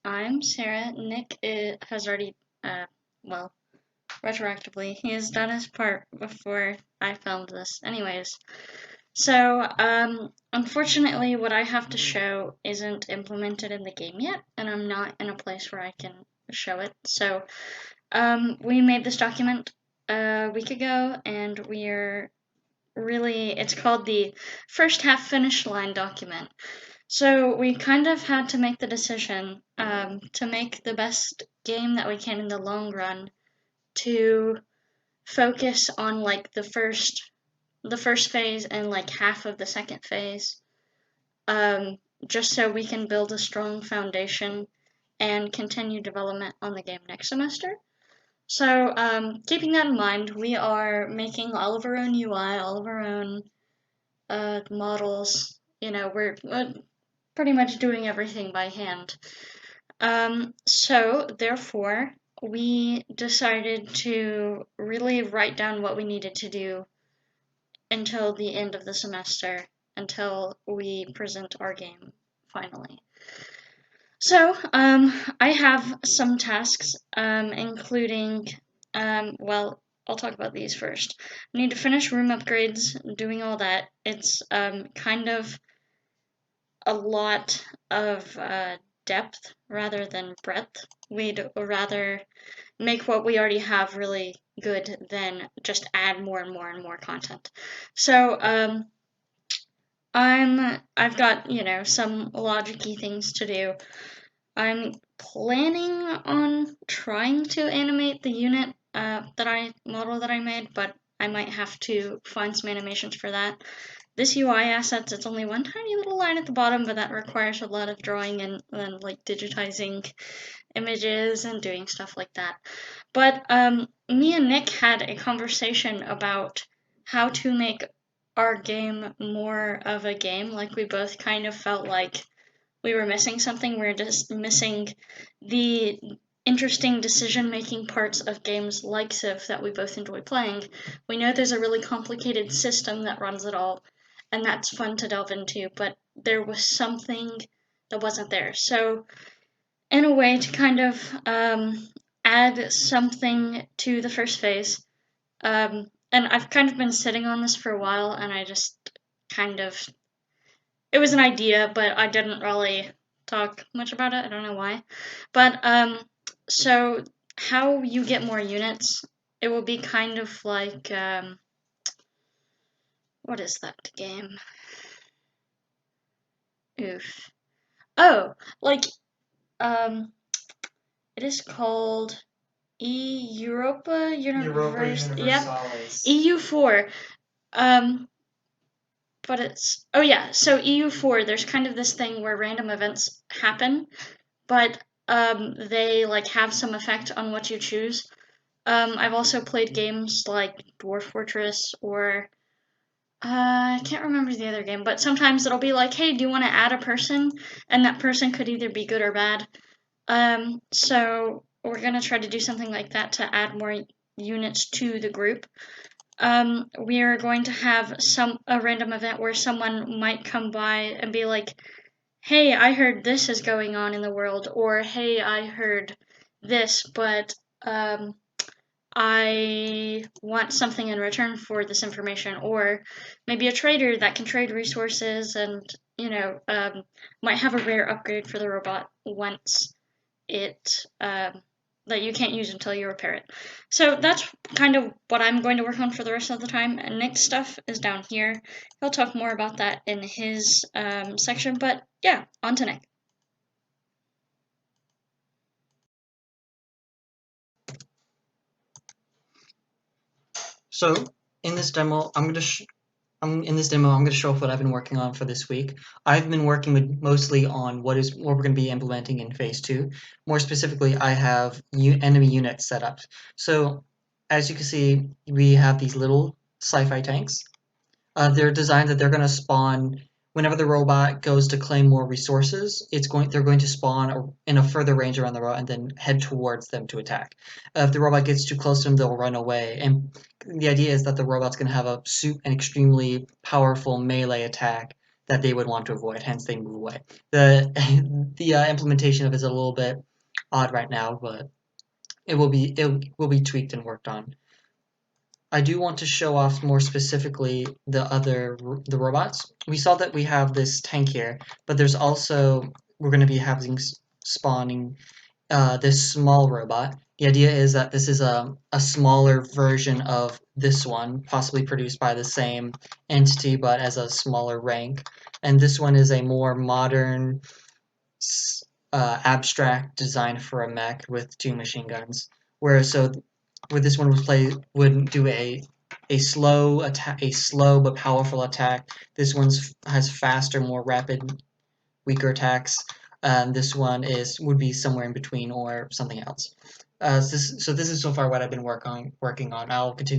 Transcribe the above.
I'm Sarah. Nick has already, well, retroactively, he has done his part before I filmed this. Anyways, so, unfortunately, what I have to show isn't implemented in the game yet, and I'm not in a place where I can show it. So, we made this document a week ago, and it's called the first half finish line document. So we kind of had to make the decision to make the best game that we can in the long run to focus on like the first phase and like half of the second phase, um, just so we can build a strong foundation and continue development on the game next semester. So keeping that in mind, we are making all of our own UI, all of our own models. We're pretty much doing everything by hand. So therefore, we decided to really write down what we needed to do until the end of the semester, until we present our game finally. So, I have some tasks, including, I'll talk about these first. I need to finish room upgrades, doing all that. It's kind of a lot of depth rather than breadth. We'd rather make what we already have really good than just add more and more and more content. So I've got some logic-y things to do. I'm planning on trying to animate the unit model that I made, but I might have to find some animations for that. This UI assets, it's only one tiny little line at the bottom, but that requires a lot of drawing and then like digitizing images and doing stuff like that. But me and Nick had a conversation about how to make our game more of a game. Like we both kind of felt like we were missing something. We were just missing the interesting decision-making parts of games like Civ that we both enjoy playing. We know there's a really complicated system that runs it all, and that's fun to delve into, but there was something that wasn't there. So, in a way, to kind of add something to the first phase, and I've kind of been sitting on this for a while, and I just kind of. It was an idea, but I didn't really talk much about it. I don't know why. But, so how you get more units, it will be kind of like, what is that game? Oof. Oh, like, um, it is called Europa Universalis. Yep, EU4. Um, but oh yeah, so EU4, there's kind of this thing where random events happen, but they like have some effect on what you choose. I've also played games like Dwarf Fortress or I can't remember the other game, but sometimes it'll be like, hey, do you want to add a person? And that person could either be good or bad. So we're gonna try to do something like that to add more units to the group. We are going to have a random event where someone might come by and be like, hey, I heard this is going on in the world, or hey, I heard this, but I want something in return for this information, or maybe a trader that can trade resources and, might have a rare upgrade for the robot once it, that you can't use until you repair it. So that's kind of what I'm going to work on for the rest of the time, and Nick's stuff is down here. He'll talk more about that in his section, but yeah, on to Nick. So in this demo, I'm going to show off what I've been working on for this week. I've been working mostly on what we're going to be implementing in phase 2. More specifically, I have enemy units set up. So as you can see, we have these little sci-fi tanks. They're designed that they're going to spawn whenever the robot goes to claim more resources. They're going to spawn in a further range around the robot and then head towards them to attack. If the robot gets too close to them, they'll run away. And the idea is that the robot's going to have an extremely powerful melee attack that they would want to avoid. Hence, they move away. The implementation of it is a little bit odd right now, but it will be tweaked and worked on. I do want to show off more specifically the robots. We saw that we have this tank here, but there's also we're going to be having spawning this small robot. The idea is that this is a smaller version of this one, possibly produced by the same entity but as a smaller rank. And this one is a more modern, abstract design for a mech with 2 machine guns. Where this one would do a slow attack, a slow but powerful attack. This one has faster, more rapid, weaker attacks. This one would be somewhere in between or something else. So this is so far what I've been working on. I'll continue